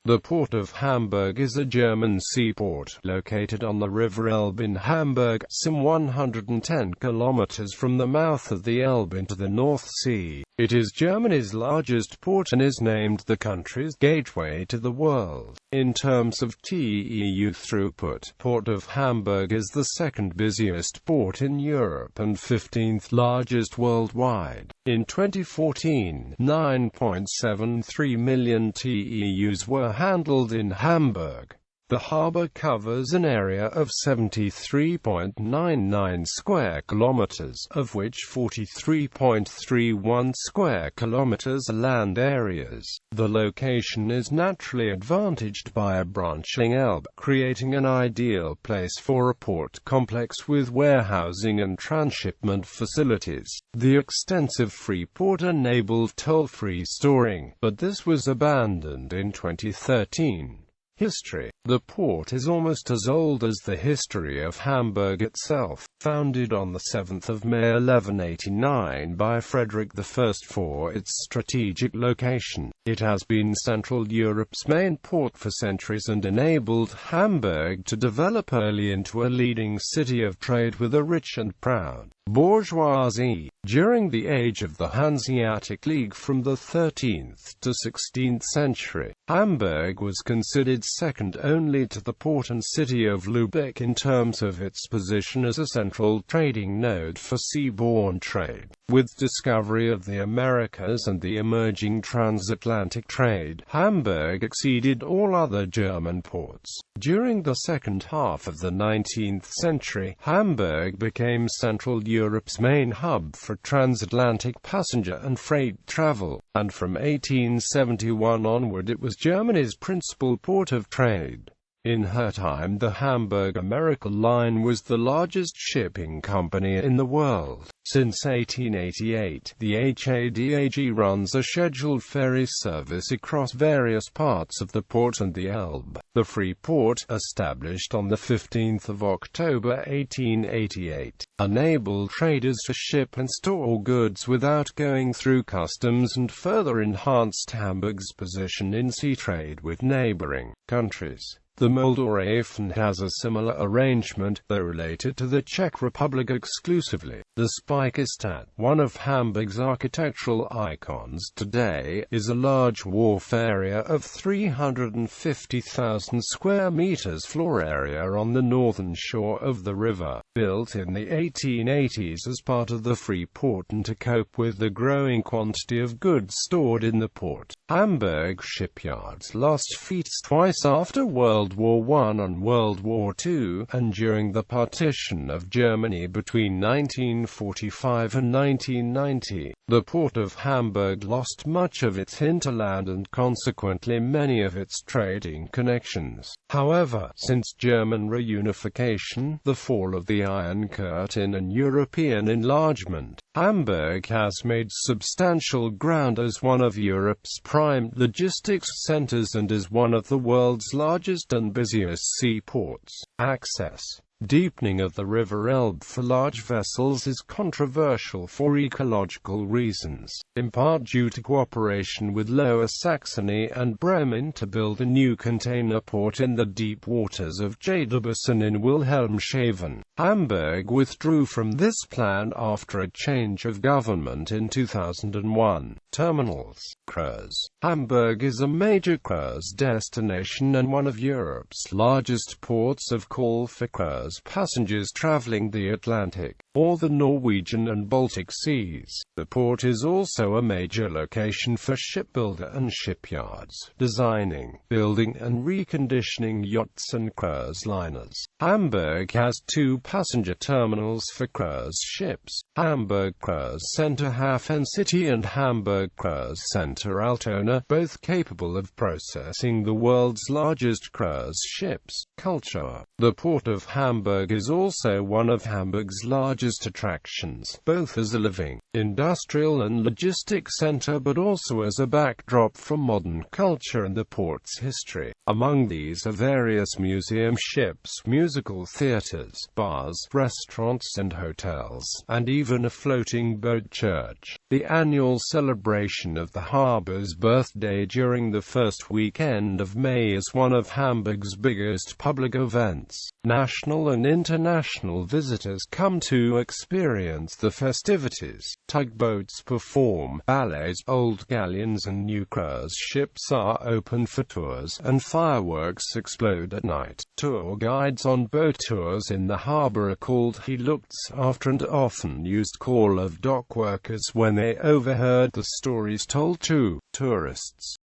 The Port of Hamburg is a German seaport, located on the River Elbe in Hamburg, some 110 kilometers from the mouth of the Elbe into the North Sea. It is Germany's largest port and is named the country's gateway to the world. In terms of TEU throughput, Port of Hamburg is the second busiest port in Europe and 15th largest worldwide. In 2014, 9.73 million TEUs were handled in Hamburg. The harbour covers an area of 73.99 square kilometres, of which 43.31 square kilometres are land areas. The location is naturally advantaged by a branching Elbe, creating an ideal place for a port complex with warehousing and transshipment facilities. The extensive free port enabled toll-free storing, but this was abandoned in 2013. History. The port is almost as old as the history of Hamburg itself. Founded on the 7th of May 1189 by Frederick I for its strategic location, it has been Central Europe's main port for centuries and enabled Hamburg to develop early into a leading city of trade with a rich and proud bourgeoisie. During the age of the Hanseatic League from the 13th to 16th century, Hamburg was considered second only to the port and city of Lübeck in terms of its position as a central trading node for seaborne trade. With discovery of the Americas and the emerging transatlantic trade, Hamburg exceeded all other German ports. During the second half of the 19th century, Hamburg became Central Europe's main hub for transatlantic passenger and freight travel, and from 1871 onward it was Germany's principal port of trade. In her time, the Hamburg-America Line was the largest shipping company in the world. Since 1888, the HADAG runs a scheduled ferry service across various parts of the port and the Elbe. The free port, established on the 15th of October 1888, enabled traders to ship and store goods without going through customs and further enhanced Hamburg's position in sea trade with neighboring countries. The Moldorhafen has a similar arrangement, though related to the Czech Republic exclusively. The Speicherstadt, one of Hamburg's architectural icons today, is a large wharf area of 350,000 square meters floor area on the northern shore of the river. Built in the 1880s as part of the free port and to cope with the growing quantity of goods stored in the port, Hamburg shipyards lost feet twice after World War I and World War II, and during the partition of Germany between 1945 and 1990. The Port of Hamburg lost much of its hinterland and consequently many of its trading connections. However, since German reunification, the fall of the Iron Curtain and European enlargement, Hamburg has made substantial ground as one of Europe's prime logistics centers and is one of the world's largest and busiest seaports. Access. Deepening of the River Elbe for large vessels is controversial for ecological reasons, in part due to cooperation with Lower Saxony and Bremen to build a new container port in the deep waters of Jadebossen in Wilhelmshaven. Hamburg withdrew from this plan after a change of government in 2001. Terminals. Cruise. Hamburg is a major cruise destination and one of Europe's largest ports of call for cruise passengers traveling the Atlantic, or the Norwegian and Baltic Seas. The port is also a major location for shipbuilder and shipyards, designing, building and reconditioning yachts and cruise liners. Hamburg has two passenger terminals for cruise ships, Hamburg Cruise Center Hafen City and Hamburg Cruise Center Altona, both capable of processing the world's largest cruise ships. Culture. The Port of Hamburg Hamburg is also one of Hamburg's largest attractions, both as a living, industrial and logistic center but also as a backdrop for modern culture and the port's history. Among these are various museum ships, musical theaters, bars, restaurants and hotels, and even a floating boat church. The annual celebration of the harbor's birthday during the first weekend of May is one of Hamburg's biggest public events. National and international visitors come to experience the festivities. Tugboats perform, ballets, old galleons and new cruise ships are open for tours, and fireworks explode at night. Tour guides on boat tours in the harbor are called he-looks, after an often used call of dock workers when they overheard the stories told to tourists.